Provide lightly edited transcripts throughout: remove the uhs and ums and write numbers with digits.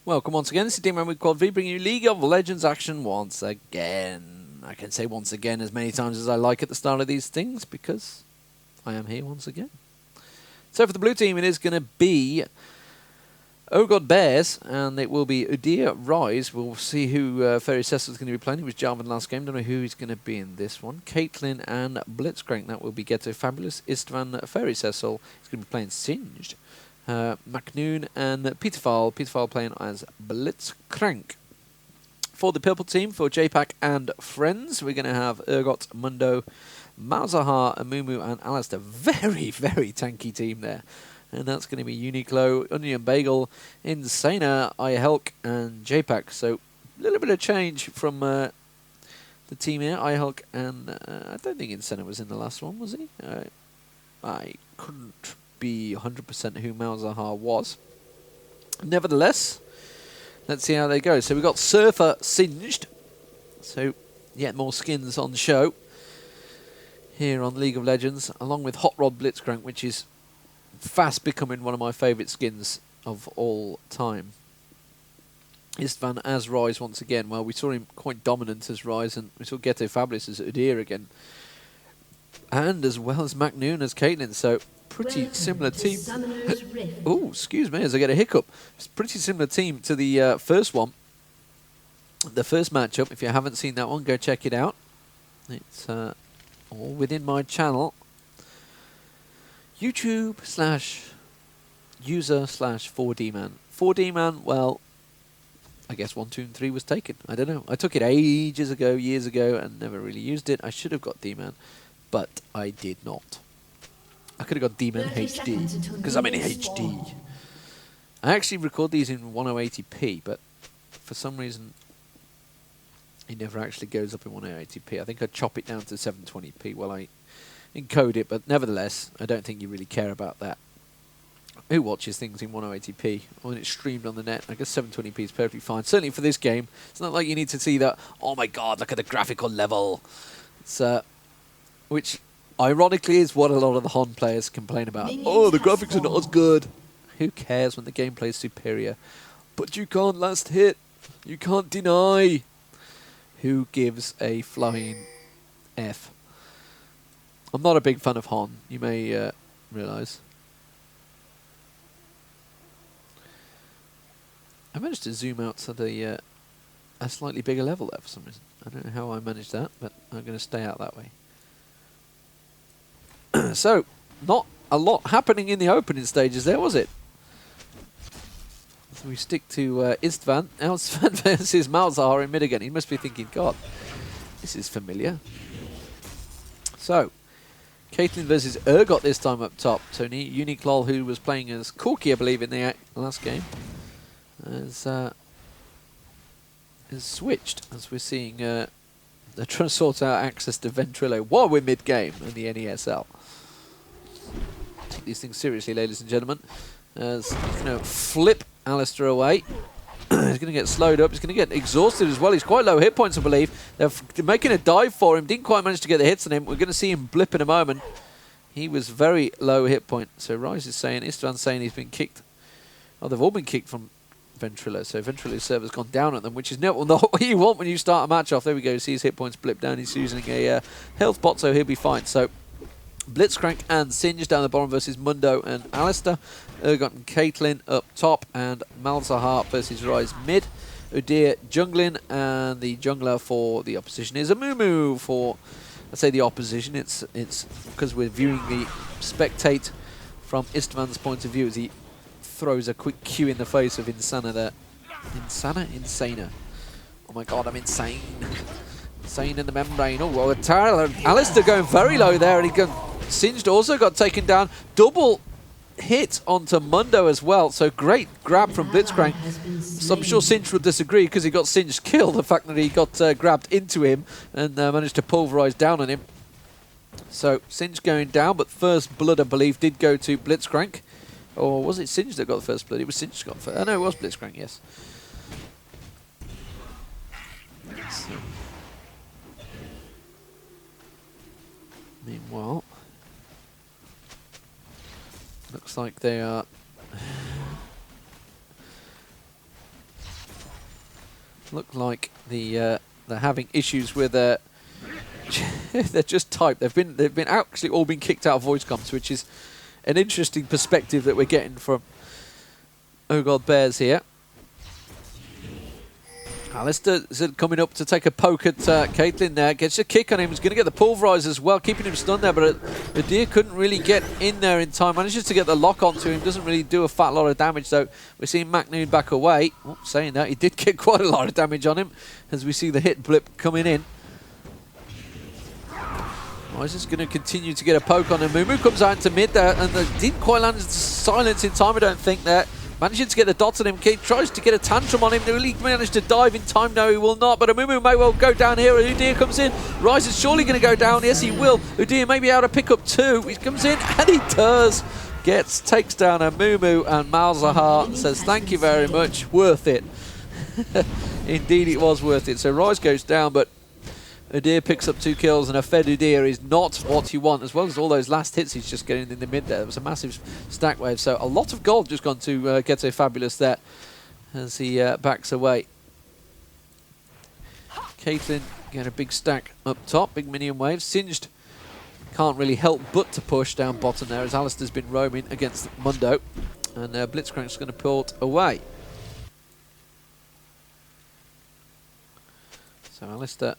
Welcome once again, this is Deman with Quad V, bringing you League of Legends action once again. I can say once again as many times as I like at the start of these things, because I am here once again. So for the blue team, it is going to be OGODBEARS, and it will be Udyr, Ryze. We'll see who faeriececil is going to be playing. He was Jarvan last game, don't know who he's going to be in this one. Caitlyn and Blitzcrank, that will be Ghetto Fabulous. Istvan, faeriececil, he's going to be playing Singed. MakNooN and peterphile playing as Blitzcrank. For the purple team, for JPAK&Friends, we're going to have Urgot, Mundo, Malzahar, Amumu and Alistar. Very, very tanky team there. And that's going to be Uniqlo, OnionBagel, Insana, iHelk and Jpak. So a little bit of change from the team here. iHelk and I don't think Insana was in the last one, was he? I couldn't be 100% who Malzahar was. Nevertheless, let's see how they go. So we've got Surfer Singed. So yet more skins on the show here on League of Legends, along with Hot Rod Blitzcrank, which is fast becoming one of my favourite skins of all time. Istvan as Ryze once again. Well, we saw him quite dominant as Ryze, and we saw Ghetto Fabulous as Udyr again. And as well as MakNooN as Caitlyn, so pretty similar team. Oh, excuse me, as I get a hiccup. It's a pretty similar team to the first one. The first matchup, if you haven't seen that one, go check it out. It's all within my channel. YouTube/user/4Dman. 4Dman, well, I guess 1, 2 and 3 was taken. I don't know. I took it ages ago, years ago, and never really used it. I should have got Deman, but I did not. I could have got Deman HD, because I'm in HD. I actually record these in 1080p, but for some reason, it never actually goes up in 1080p. I think I chop it down to 720p while I encode it, but nevertheless, I don't think you really care about that. Who watches things in 1080p when it's streamed on the net? I guess 720p is perfectly fine. Certainly for this game, it's not like you need to see that, oh my god, look at the graphical level. It's, which ironically is what a lot of the HON players complain about. Oh, the graphics are not as good. Who cares when the gameplay is superior? But you can't last hit. You can't deny. Who gives a flying F? I'm not a big fan of HON, you may realise. I managed to zoom out to the a slightly bigger level there for some reason. I don't know how I managed that, but I'm going to stay out that way. So, not a lot happening in the opening stages there, was it? So we stick to Istvan. Now Istvan versus Malzahar in mid again. He must be thinking, God, this is familiar. So, Caitlyn versus Urgot this time up top. So Uniqlo, who was playing as Corky, I believe, in the last game, has switched, as we're seeing they're trying to sort out access to Ventrilo while we're mid-game in the NESL. Take these things seriously, ladies and gentlemen. As he's going to flip Alistar away. He's going to get slowed up. He's going to get exhausted as well. He's quite low hit points, I believe. They're making a dive for him. Didn't quite manage to get the hits on him. We're going to see him blip in a moment. He was very low hit point. So Ryze is saying, Istvan's saying he's been kicked. Oh, they've all been kicked from Ventrilo. So Ventrilo's server's gone down at them, which is not what you want when you start a match off. There we go. See his hit points blip down. He's using a health bot, so he'll be fine. So Blitzcrank and Singed down the bottom versus Mundo and Alistar. Urgot and Caitlyn up top, and Malzahar versus Ryze mid. Udyr jungling, and the jungler for the opposition is Amumu. For, I say the opposition, it's because we're viewing the spectate from Istvan's point of view as he throws a quick Q in the face of Insana there. Insana? Oh my god, I'm insane. Insane in the membrane. Oh, well, Alistar going very low there, and Singed also got taken down. Double hit onto Mundo as well, so great grab from Blitzcrank. So I'm sure Singed would disagree because he got Singed killed, the fact that he got grabbed into him and managed to pulverize down on him. So Singed going down, but first blood, I believe, did go to Blitzcrank. Or was it Singed that got the first blood? It was Singed that got the first. Oh no, it was Blitzcrank, yes. So. Meanwhile, looks like they are Look like they're having issues with they're just typed. They've been actually all been kicked out of voice comms, which is an interesting perspective that we're getting from OGODBEARS here. Alistar coming up to take a poke at Caitlyn there. Gets a kick on him. He's going to get the pulverize as well, keeping him stunned there. But Udyr couldn't really get in there in time. Manages to get the lock onto him. Doesn't really do a fat lot of damage, though. We're seeing MakNooN back away. Oh, saying that, he did get quite a lot of damage on him as we see the hit blip coming in. Ryze is going to continue to get a poke on him. Amumu comes out into mid there, and didn't quite land his silence in time, I don't think, there. Managing to get the dots on him. He tries to get a tantrum on him. They really managed to dive in time. No, he will not. But Amumu may well go down here. Udyr comes in. Ryze is surely going to go down. Yes, he will. Udyr may be able to pick up 2. He comes in, and he does. Takes down Amumu, and Malzahar says, thank you very much. Worth it. Indeed, it was worth it. So Ryze goes down, but Udyr picks up 2 kills, and a fed Udyr is not what you want, as well as all those last hits he's just getting in the mid there. There was a massive stack wave, so a lot of gold just gone to Ghetto Fabulous there as he backs away. Caitlyn getting a big stack up top, big minion wave. Singed can't really help but to push down bottom there as Alistar's been roaming against Mundo, and Blitzcrank's going to pull it away. So Alistar,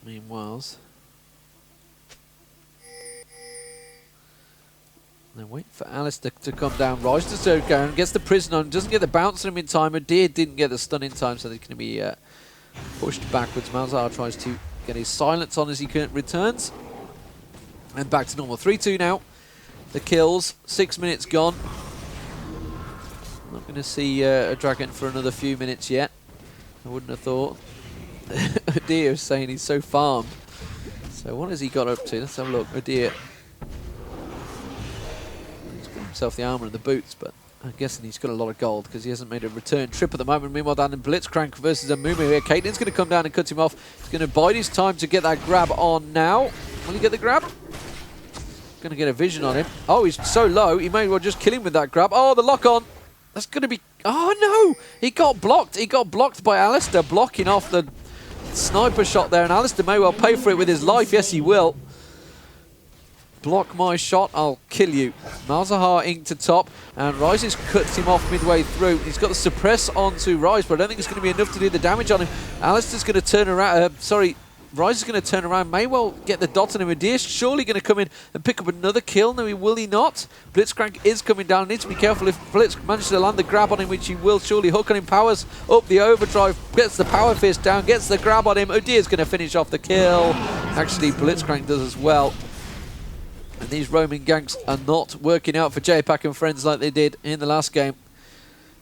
meanwhile, they're waiting for Alistar to come down. Ryze does go down, gets the prison on, doesn't get the bounce on him in time. Udyr didn't get the stun in time, so they're going to be pushed backwards. Malzahar tries to get his silence on as he returns. And back to normal. 3-2 now. The kills, 6 minutes gone. Not going to see a dragon for another few minutes yet. I wouldn't have thought. Udyr is saying he's so farmed. So what has he got up to? Let's have a look. Udyr. He's got himself the armor and the boots, but I'm guessing he's got a lot of gold because he hasn't made a return trip at the moment. Meanwhile, down in Blitzcrank versus Amumu here. Caitlyn's going to come down and cut him off. He's going to bide his time to get that grab on now. Will he get the grab? Going to get a vision on him. Oh, he's so low, he may well just kill him with that grab. Oh, the lock on. That's going to be... Oh, no! He got blocked. He got blocked by Alistar, blocking off the sniper shot there, and Alistar may well pay for it with his life. Yes, he will. Block my shot, I'll kill you. Malzahar inked to top, and Ryze has cut him off midway through. He's got the suppress onto Ryze, but I don't think it's going to be enough to do the damage on him. Alistar's going to turn around, Ryze is going to turn around, may well get the dot on him. Udyr's surely going to come in and pick up another kill. No, will he not? Blitzcrank is coming down. Needs to be careful if Blitz manages to land the grab on him, which he will surely. Hook on him, powers up the overdrive, gets the power fist down, gets the grab on him. Udyr's going to finish off the kill. Actually, Blitzcrank does as well. And these roaming ganks are not working out for JPAK&Friends like they did in the last game.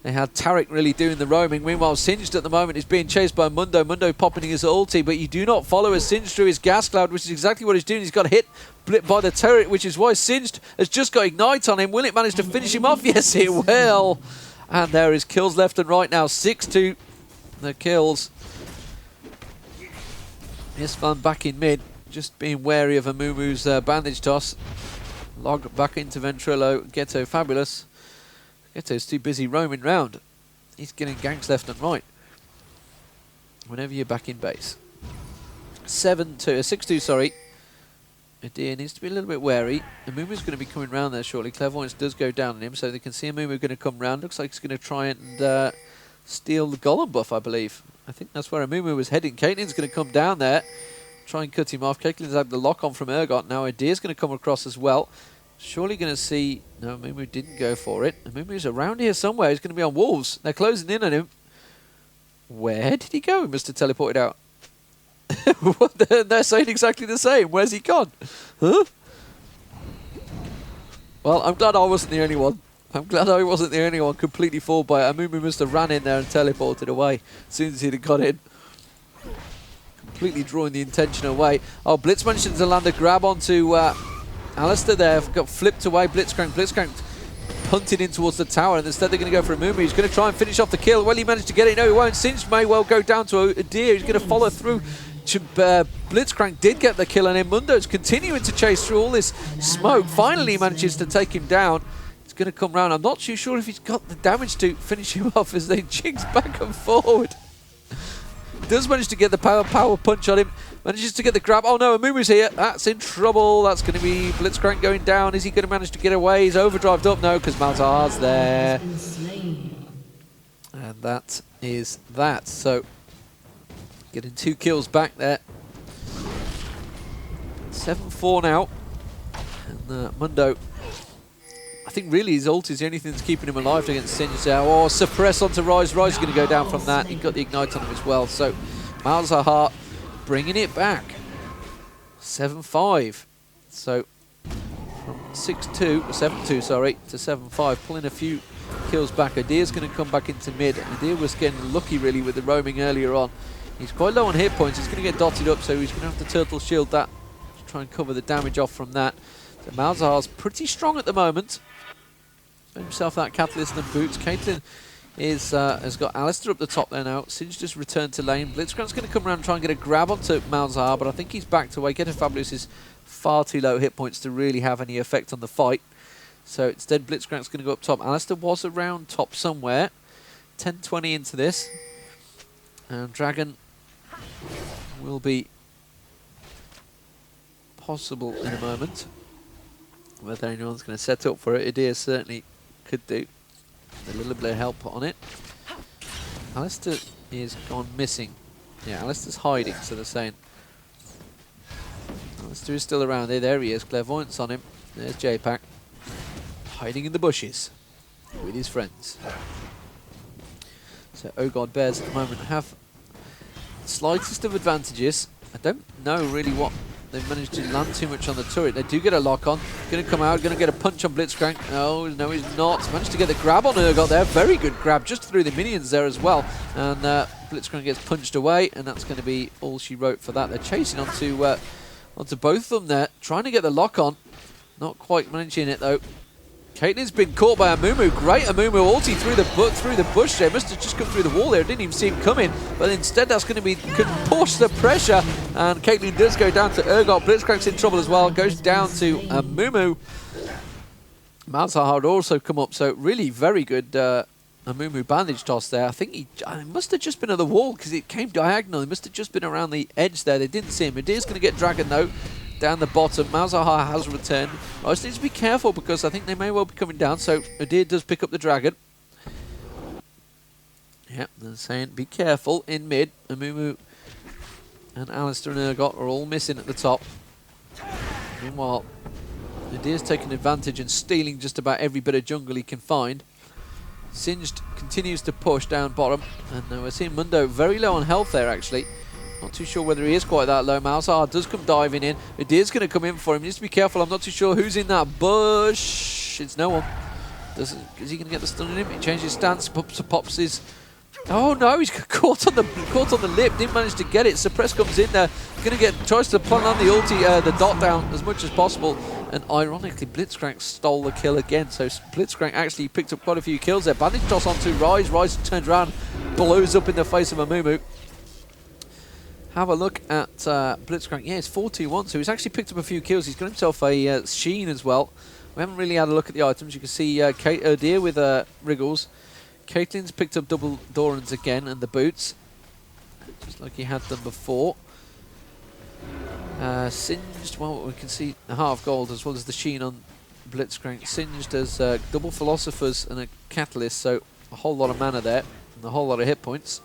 They had Taric really doing the roaming. Meanwhile, Singed at the moment is being chased by Mundo. Mundo popping his ulti, but you do not follow a Singed through his gas cloud, which is exactly what he's doing. He's got hit by the turret, which is why Singed has just got Ignite on him. Will it manage to finish him off? Yes, it will. And there is kills left and right now. 6-2 the kills. Istvan back in mid, just being wary of Amumu's bandage toss. Log back into Ventrilo. Ghetto Fabulous. Ghetto's too busy roaming round. He's getting ganks left and right. Whenever you're back in base. 6-2, sorry. Udyr needs to be a little bit wary. Amumu's going to be coming round there shortly. Clairvoyance does go down on him, so they can see Amumu going to come round. Looks like he's going to try and steal the Golem buff, I believe. I think that's where Amumu was heading. Caitlyn's going to come down there, try and cut him off. Caitlyn's had the lock on from Urgot. Now Udyr's going to come across as well. Surely going to see... No, Amumu didn't go for it. Amumu's around here somewhere. He's going to be on Wolves. They're closing in on him. Where did he go? He must have teleported out. They're saying exactly the same. Where's he gone? Huh? Well, I'm glad I wasn't the only one. I'm glad I wasn't the only one completely fooled by it. Amumu must have ran in there and teleported away as soon as he'd got in. Completely drawing the intention away. Oh, Blitz managed to land a grab onto... Alistar there got flipped away. Blitzcrank punted in towards the tower, and instead they're going to go for Amumu. He's going to try and finish off the kill. Well, he managed to get it. No, he won't. Singed may well go down to Udyr. He's going to follow through. Blitzcrank did get the kill, and then Mundo's continuing to chase through all this smoke. Finally, he manages to take him down. He's going to come round. I'm not too sure if he's got the damage to finish him off as they jigs back and forward. Does manage to get the power punch on him. Manages to get the grab. Oh no, Amumu's here. That's in trouble. That's going to be Blitzcrank going down. Is he going to manage to get away? He's overdrived up. No, because Malzahar's there. And that is that. So, getting 2 kills back there. 7-4 now. And Mundo, I think really his ult is the only thing that's keeping him alive against Singe there. Oh, suppress onto Ryze. Ryze is going to go down from that. He got the ignite on him as well. So, Malzahar bringing it back. 7-5. So, from 6-2, 7-2, sorry, to 7-5, pulling a few kills back. Udyr's going to come back into mid. Udyr was getting lucky really with the roaming earlier on. He's quite low on hit points. He's going to get dotted up, so he's going to have to turtle shield that to try and cover the damage off from that. So Malzahar's pretty strong at the moment. Got himself that catalyst and boots. Caitlyn is has got Alistar up the top there now. Singe just returned to lane. Blitzcrank's going to come around and try and get a grab onto Malzahar, but I think he's backed away. Ghetto Fabulous is far too low hit points to really have any effect on the fight. So instead, Blitzcrank's going to go up top. Alistar was around top somewhere. 10-20 into this. And Dragon will be possible in a moment. Whether anyone's going to set up for it, Udyr certainly could do. A little bit of help on it. Alistar is gone missing. Yeah, Alistar's hiding, so they're saying. Alistar is still around there. There he is. Clairvoyance on him. There's Jpak. Hiding in the bushes with his friends. So OGODBEARS at the moment have the slightest of advantages. I don't know really what they've managed to land too much on the turret. They do get a lock on. Going to come out, going to get a punch on Blitzcrank. No, he's not. Managed to get the grab on Urgot there. Very good grab just through the minions there as well. And Blitzcrank gets punched away, and that's going to be all she wrote for that. They're chasing onto both of them there, trying to get the lock on. Not quite managing it though. Caitlyn's been caught by Amumu. Great Amumu ulti through the bush there. Must have just come through the wall there. Didn't even see him coming. But instead that's going to be, could push the pressure. And Caitlyn does go down to Urgot. Blitzcrank's in trouble as well. Goes down to Amumu. Malzahar would also come up. So really very good Amumu bandage toss there. I think he must have just been at the wall because it came diagonal. He must have just been around the edge there. They didn't see him. Udyr's going to get Dragon though. Down the bottom, Malzahar has returned. I just need to be careful because I think they may well be coming down. So Udyr does pick up the Dragon. Yep, they're saying be careful in mid. Amumu and Alistar and Urgot are all missing at the top. Meanwhile, Udyr's taking advantage and stealing just about every bit of jungle he can find. Singed continues to push down bottom, and we're seeing Mundo very low on health there actually. Not too sure whether he is quite that low. Malzahar does come diving in. Udyr's going to come in for him. He needs to be careful. I'm not too sure who's in that bush. It's no one. Is he going to get the stun on him? He changes his stance. Pops his... Oh no, he's caught on the lip. Didn't manage to get it. Suppress comes in there. Tries to plant on the ulti, the dot down as much as possible. And ironically, Blitzcrank stole the kill again. So Blitzcrank actually picked up quite a few kills there. Bandage toss onto Ryze. Ryze turns around, blows up in the face of Amumu. Have a look at Blitzcrank. Yeah, it's 4-2-1, so he's actually picked up a few kills. He's got himself a Sheen as well. We haven't really had a look at the items. You can see Udyr with Wriggles. Caitlyn's picked up double Dorans again and the boots, just like he had done before. Singed, well, we can see the Heart of Gold as well as the Sheen on Blitzcrank. Singed as double Philosophers and a Catalyst, so a whole lot of mana there and a whole lot of hit points.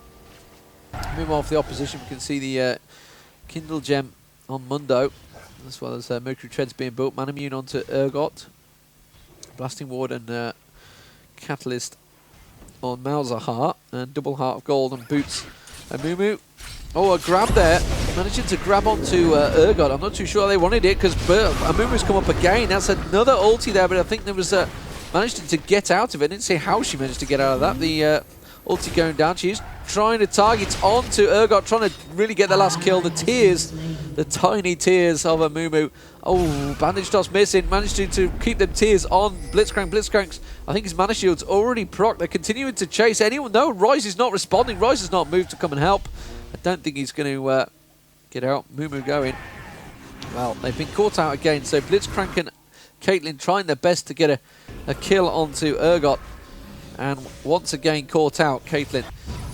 Meanwhile, for the opposition, we can see the Kindle Gem on Mundo, as well as Mercury Treads being built. MakNooN onto Urgot. Blasting Ward and Catalyst on Malzahar. And double Heart of Gold on Boots. Amumu. Oh, a grab there. Managing to grab onto Urgot. I'm not too sure they wanted it because Amumu's come up again. That's another ulti there, but I think there was managed to get out of it. I didn't see how she managed to get out of that. The ulti going down. She's trying to target onto Urgot, trying to really get the last kill. The tears, the tiny tears of Amumu. Oh, bandage toss missing. Managed to keep them tears on Blitzcrank. Blitzcrank's, I think his mana shield's already proc. They're continuing to chase anyone. No, Ryze is not responding. Ryze has not moved to come and help. I don't think he's going to get out. Mumu going. Well, they've been caught out again. So Blitzcrank and Caitlyn trying their best to get a kill onto Urgot. And once again caught out Caitlyn.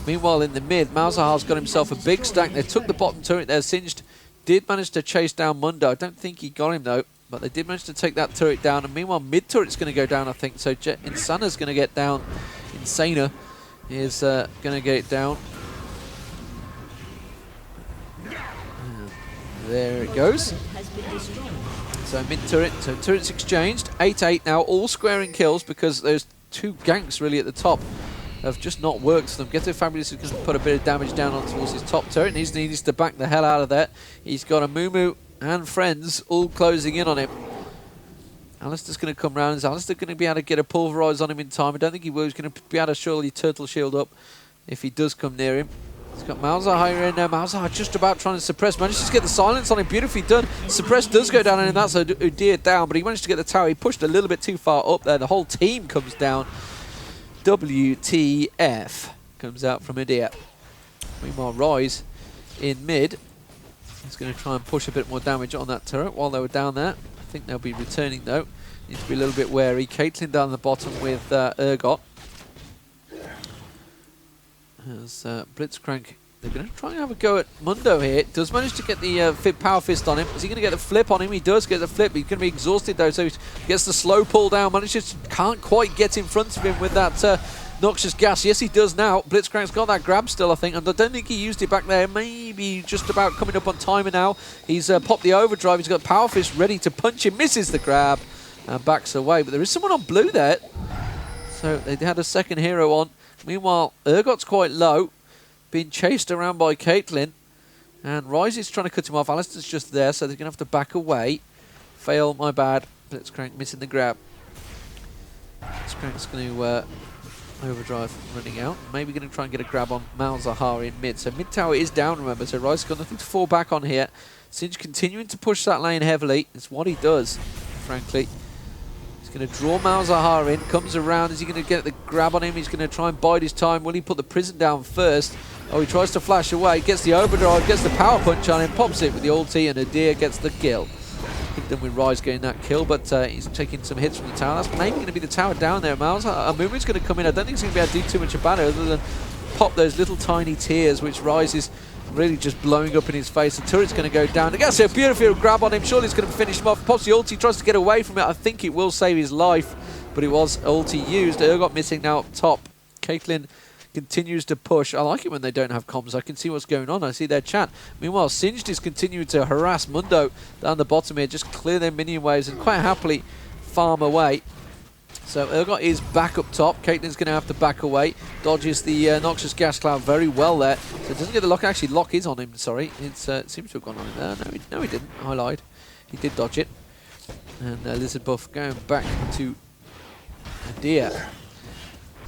Meanwhile in the mid, Malzahar's got himself a big stack. They took the bottom turret there. Singed did manage to chase down Mundo. I don't think he got him though, but they did manage to take that turret down. And meanwhile mid turret's going to go down, I think. So Insana's going to get down. Insana is going to get down. There it goes. So mid turret, so turrets exchanged. 8-8 now, all squaring kills because those two ganks really at the top have just not worked for them. Ghetto Fabulous is going to put a bit of damage down on towards his top turret, and he needs to back the hell out of that. He's got Amumu and friends all closing in on him. Alistar's going to come round. Is Alistar going to be able to get a pulverize on him in time? I don't think he will. He's going to be able to surely turtle shield up if he does come near him. He's got Malzahar in there. Malzahar just about trying to suppress. Manages to get the silence on him. Beautifully done. Suppress does go down, and that's Udyr down, but he managed to get the tower. He pushed a little bit too far up there. The whole team comes down. WTF comes out from Udyr. Meanwhile, Ryze in mid. He's going to try and push a bit more damage on that turret while they were down there. I think they'll be returning though. Need to be a little bit wary. Caitlyn down the bottom with Urgot. As Blitzcrank, they're going to try and have a go at Mundo here. Does manage to get the power fist on him. Is he going to get the flip on him? He does get the flip. He's going to be exhausted though, so he gets the slow pull down. Manages, can't quite get in front of him with that noxious gas. Yes, he does now. Blitzcrank's got that grab still, I think, and I don't think he used it back there. Maybe just about coming up on timer now. He's popped the overdrive. He's got power fist ready to punch him. Misses the grab and backs away. But there is someone on blue there. So they had a second hero on. Meanwhile, Urgot's quite low, being chased around by Caitlyn, and Ryze is trying to cut him off. Alistar's just there, so they're going to have to back away. Fail, my bad. Blitzcrank missing the grab. Blitzcrank's going to overdrive running out. Maybe going to try and get a grab on Malzahar in mid. So mid tower is down, remember, so Ryze's got nothing to fall back on here. Singe continuing to push that lane heavily. It's what he does, frankly. Going to draw Malzahar in, comes around. Is he going to get the grab on him? He's going to try and bide his time. Will he put the prison down first? Oh, he tries to flash away, gets the overdrive, gets the power punch on him, pops it with the ulti, and Udyr gets the kill. I think then with Ryze getting that kill, but he's taking some hits from the tower. That's maybe going to be the tower down there. Malzahar, Amumu's going to come in. I don't think he's going to be able to do too much about it other than pop those little tiny tears, which Ryze is really just blowing up in his face. The turret's going to go down. Gets a beautiful grab on him. Surely it's going to finish him off. Pops the ulti, tries to get away from it. I think it will save his life, but it was ulti used. Urgot missing now up top. Caitlyn continues to push. I like it when they don't have comms. I can see what's going on. I see their chat. Meanwhile, Singed is continuing to harass Mundo down the bottom here. Just clear their minion waves and quite happily farm away. So Urgot is back up top. Caitlyn's going to have to back away. Dodges the noxious gas cloud very well there. So doesn't get the lock. Actually, lock is on him, sorry. It seems to have gone on him there. No, he didn't. I lied. He did dodge it. And Lizard Buff going back to Udyr.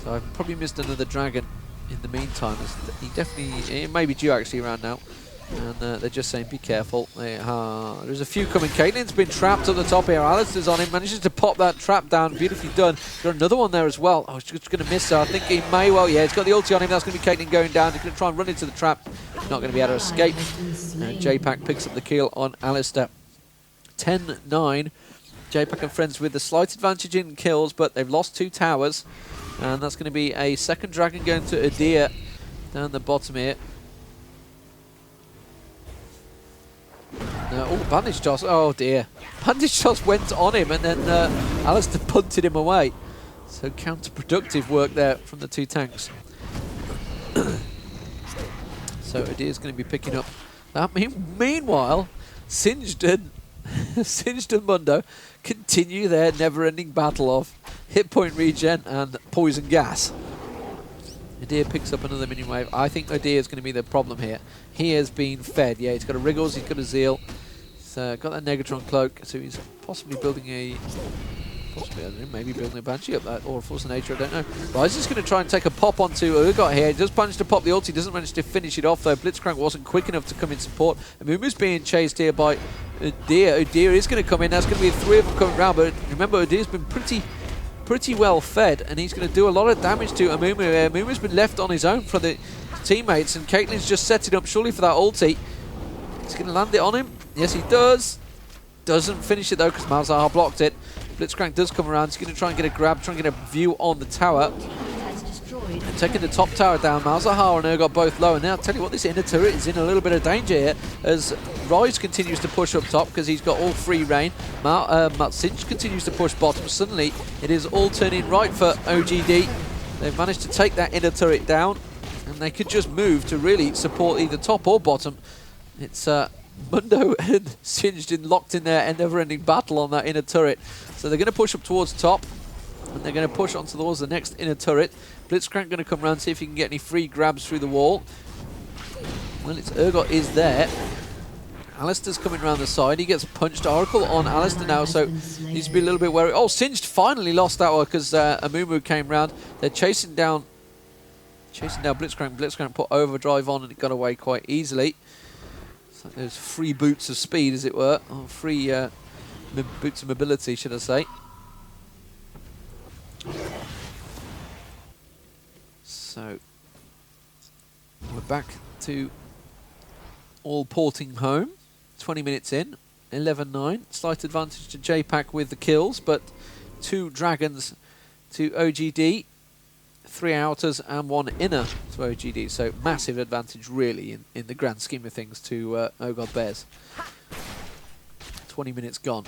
So I've probably missed another dragon in the meantime. He definitely, it may be due actually around now. And they're just saying be careful. There's a few coming. Caitlyn's been trapped at the top here. Alistar's on him. Manages to pop that trap down. Beautifully done. Got another one there as well. Oh, he's just going to miss her. I think he may well. Yeah, he's got the ulti on him. That's going to be Caitlyn going down. He's going to try and run into the trap. Not going to be able to escape. Jpak picks up the kill on Alistar. 10-9. Jpak&Friends with a slight advantage in kills, but they've lost 2 towers. And that's going to be a second dragon going to Udyr down the bottom here. Oh, bandage toss. Oh dear. Bandage toss went on him and then Alistar punted him away. So counterproductive work there from the 2 tanks. So Udyr's going to be picking up that. Meanwhile, Singed and Mundo continue their never-ending battle of hit point regen and poison gas. Udyr picks up another minion wave. I think Udyr is going to be the problem here. He has been fed. Yeah, he's got a Wriggles, he's got a Zeal. He's got that Negatron cloak, so he's possibly building a... maybe building a Banshee up that, or a Force of Nature, I don't know. Ryze is going to try and take a pop onto Urgot here. He does manage to pop the ulti, doesn't manage to finish it off though. Blitzcrank wasn't quick enough to come in support. Amumu's being chased here by Udyr. Udyr is going to come in. That's going to be 3 of them coming round, but remember Udyr's been pretty well fed, and he's going to do a lot of damage to Amumu. Amumu's been left on his own for the teammates, and Caitlyn's just set it up surely for that ulti. He's going to land it on him. Yes, he does. Doesn't finish it though because Malzahar blocked it. Blitzcrank does come around. He's going to try and get a grab, try and get a view on the tower. And taking the top tower down, Malzahar and Urgot both low. And now I'll tell you what, this inner turret is in a little bit of danger here as Ryze continues to push up top because he's got all free reign. Sinj continues to push bottom. Suddenly, it is all turning right for OGD. They've managed to take that inner turret down, and they could just move to really support either top or bottom. It's Mundo and Sinj locked in their never-ending battle on that inner turret. So they're going to push up towards top, and they're going to push on towards the next inner turret. Blitzcrank going to come around, see if he can get any free grabs through the wall. Well, it's Urgot is there. Alistar's coming around the side. He gets punched. Oracle on Alistar now, so needs to be a little bit wary. Oh, Singed finally lost that one because Amumu came round. They're chasing down Blitzcrank. Blitzcrank put overdrive on and it got away quite easily. So there's free boots of speed, as it were, or free boots of mobility, should I say. So we're back to all porting home. 20 minutes in, 11-9. Slight advantage to Jpak with the kills, but 2 dragons to OGD, 3 outers and 1 inner to OGD. So massive advantage really in the grand scheme of things to OGODBEARS. 20 minutes gone.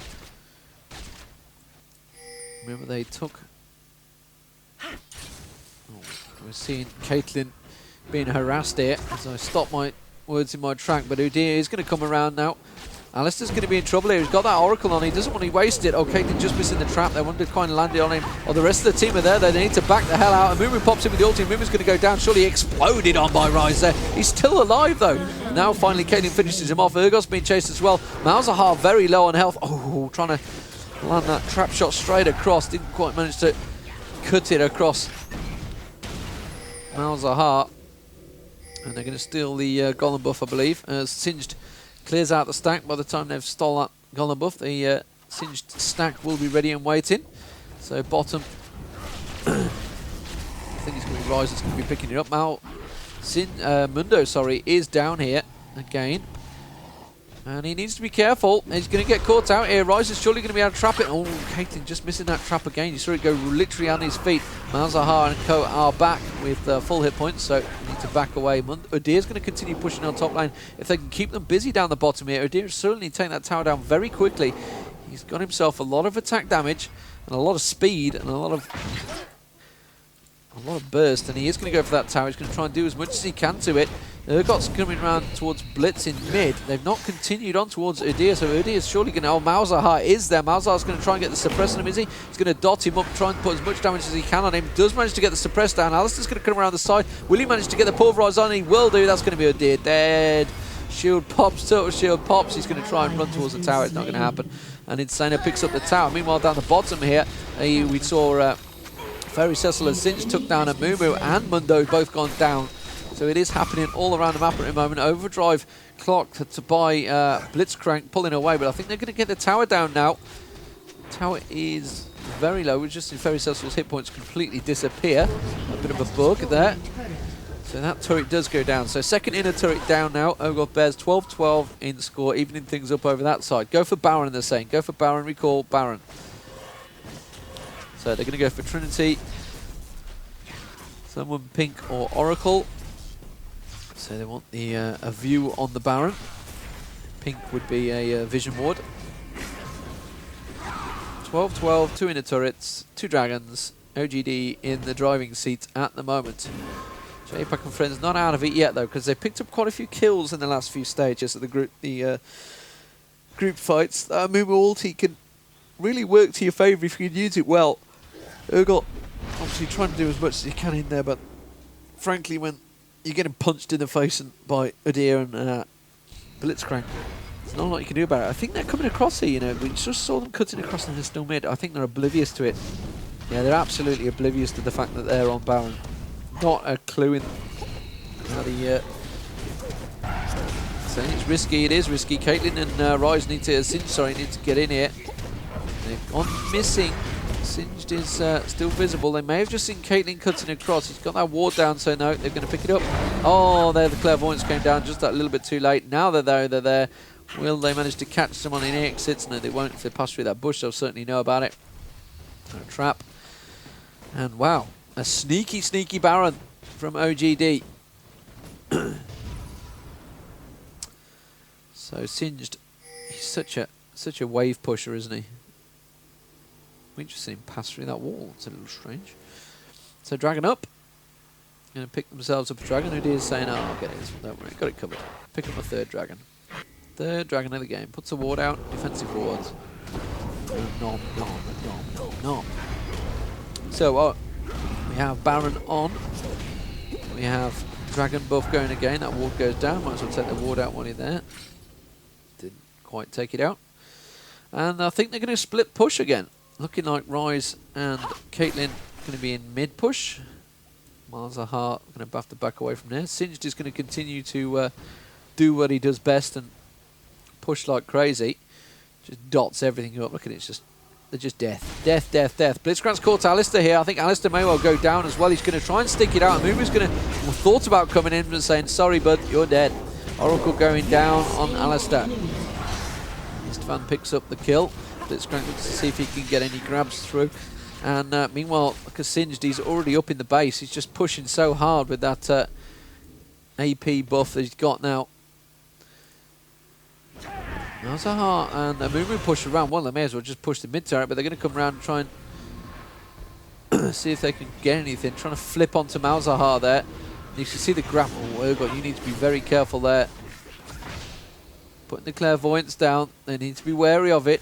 Remember they took... We're seeing Caitlyn being harassed here as I stop my words in my track, but Udyr is going to come around now. Alistar's going to be in trouble here. He's got that Oracle on. He doesn't want to waste it. Oh, Caitlyn just missing the trap. They wanted to kind of land it on him. Oh, the rest of the team are there. They need to back the hell out. Amumu pops in with the ulti. Amumu's going to go down. Surely exploded on by Ryze there. He's still alive, though. Now, finally, Caitlyn finishes him off. Urgot's being chased as well. Malzahar very low on health. Oh, trying to land that trap shot straight across. Didn't quite manage to cut it across Malzahar. And they're going to steal the golem buff, I believe. Singed clears out the stack. By the time they've stole that golem buff, the Singed stack will be ready and waiting. So bottom, I think it's going to be Ryze that's going to be picking it up. Mundo, sorry, is down here again. And he needs to be careful. He's going to get caught out here. Ryze is surely going to be able to trap it. Oh, Caitlyn just missing that trap again. You saw it go literally on his feet. Malzahar and co are back with full hit points, so need to back away. Udyr's going to continue pushing on top lane. If they can keep them busy down the bottom here, Udyr certainly take that tower down very quickly. He's got himself a lot of attack damage and a lot of speed and a lot of burst, and he is going to go for that tower. He's going to try and do as much as he can to it. Urgot's coming around towards Blitz in mid. They've not continued on towards Udyr, so Udyr is surely going to... Oh, Malzahar is there. Malzahar's going to try and get the suppress on him, is he? He's going to dot him up, try and put as much damage as he can on him. Does manage to get the suppress down. Alistar's going to come around the side. Will he manage to get the pulverize on? He will do. That's going to be Udyr. Dead. Shield pops, total shield pops. He's going to try and run towards the tower. It's not going to happen. And Insana picks up the tower. Meanwhile, down the bottom here, we saw... faeriececil and Sinj took down Amumu and Mundo, both gone down. So it is happening all around the map at the moment. Overdrive clocked by Blitzcrank pulling away, but I think they're going to get the tower down now. Tower is very low. We're just in faeriececil's hit points completely disappear. A bit of a bug there. So that turret does go down. So second inner turret down now. OGODBEARS 12-12 in score, evening things up over that side. Go for Baron, they're saying. Go for Baron, recall Baron. So they're going to go for Trinity, someone pink or Oracle. So they want the a view on the Baron. Pink would be a vision ward. 12-12, 2 inner turrets, 2 dragons. OGD in the driving seat at the moment. JPAK&Friends not out of it yet though, because they picked up quite a few kills in the last few stages of the group fights. Amumu ulti can really work to your favour if you can use it well. Urgot obviously trying to do as much as he can in there, but frankly, when you're getting punched in the face by Udyr and Blitzcrank, there's not a lot you can do about it. I think they're coming across here, you know. We just saw them cutting across and they're still mid. I think they're oblivious to it. Yeah, they're absolutely oblivious to the fact that they're on Baron. Not a clue in how the... saying it's risky, it is risky. Caitlyn and Ryze need to get in here. They've gone missing. Singed is still visible. They may have just seen Caitlyn cutting across. He's got that ward down, so no, they're going to pick it up. Oh, there the clairvoyance came down just that little bit too late. Now they're there. Will they manage to catch someone in exits? No, they won't. If they pass through that bush, they'll certainly know about it. A trap. And wow, a sneaky, sneaky Baron from OGD. So Singed, he's such a wave pusher, isn't he? We just see him pass through that wall. It's a little strange. So Dragon up. Going to pick themselves up a dragon. Udyr is saying, oh, I'll get it. Don't worry, got it covered. Pick up a third dragon. Third dragon of the game. Puts a ward out. Defensive wards. Nom, nom, nom, nom, nom. So we have Baron on. We have dragon buff going again. That ward goes down. Might as well take the ward out while you're there. Didn't quite take it out. And I think they're going to split push again. Looking like Ryze and Caitlyn going to be in mid push. Malzahar going to have to back away from there. Singed is going to continue to do what he does best and push like crazy. Just dots everything up. Look at it. They're just death. Death, death, death. Blitzcrank's caught Alistar here. I think Alistar may well go down as well. He's going to try and stick it out. Amumu's going to thought about coming in and saying, sorry, bud, you're dead. Oracle going down on Alistar. Istvan picks up the kill. Blitzcrank looks to see if he can get any grabs through. And meanwhile, because Singed, he's already up in the base. He's just pushing so hard with that AP buff that he's got now. Malzahar and Amumu push around. Well, they may as well just push the mid turret, but they're going to come around and try and see if they can get anything. Trying to flip onto Malzahar there. You can see the grapple. Urgot, you need to be very careful there. Putting the clairvoyance down. They need to be wary of it.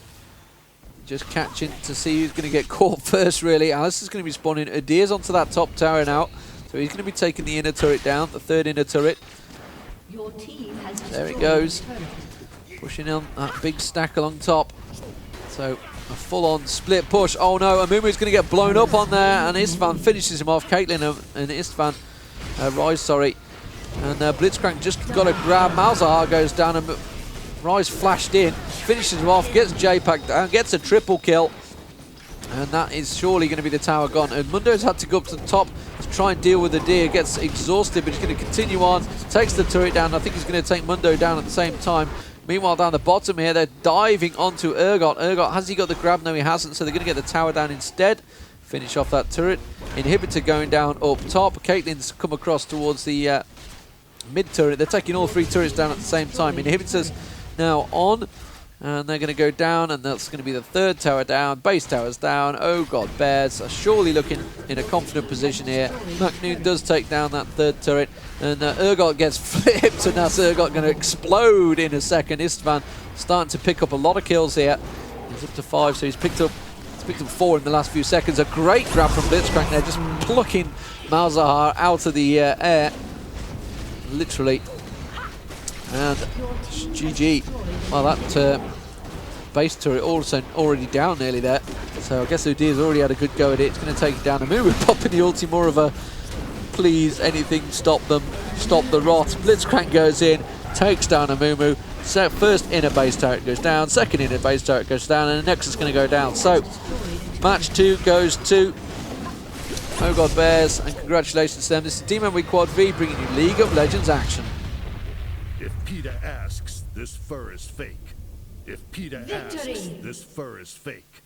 Just catching to see who's going to get caught first, really. Alistar's going to be spawning. Udyr's onto that top tower now. So he's going to be taking the inner turret down, the third inner turret. Your team has there it goes. Pushing on that big stack along top. So a full-on split push. Oh no, Amumu's going to get blown up on there, and Istvan finishes him off. Caitlyn and Istvan, Ryze, sorry. And Blitzcrank just got a grab. Malzahar goes down, and Ryze flashed in, finishes him off, gets Jpak down, gets a triple kill. And that is surely going to be the tower gone. And Mundo's had to go up to the top to try and deal with the deer. Gets exhausted, but he's going to continue on. Takes the turret down. I think he's going to take Mundo down at the same time. Meanwhile, down the bottom here, they're diving onto Urgot. Urgot, has he got the grab? No, he hasn't. So they're going to get the tower down instead. Finish off that turret. Inhibitor going down up top. Caitlyn's come across towards the mid turret. They're taking all three turrets down at the same time. Inhibitors now on. And they're going to go down, and that's going to be the third tower down. Base tower's down. OGODBEARS are surely looking in a confident position here. MakNooN does take down that third turret, and Urgot gets flipped, and that's Urgot going to explode in a second. Istvan starting to pick up a lot of kills here. He's up to 5, so he's picked up 4 in the last few seconds. A great grab from Blitzcrank there, just plucking Malzahar out of the air, literally. And GG. Well, that base turret also already down nearly there. So I guess Udyr's already had a good go at it. It's going to take it down. Amumu popping the ulti, more of a please, anything, stop them, stop the rot. Blitzcrank goes in, takes down Amumu. So first inner base turret goes down, second inner base turret goes down, and the next is going to go down. So match 2 goes to OGODBEARS, and congratulations to them. This is Deman Week Quad V bringing you League of Legends action. If PETA asks, this fur is fake. If PETA asks, this fur is fake.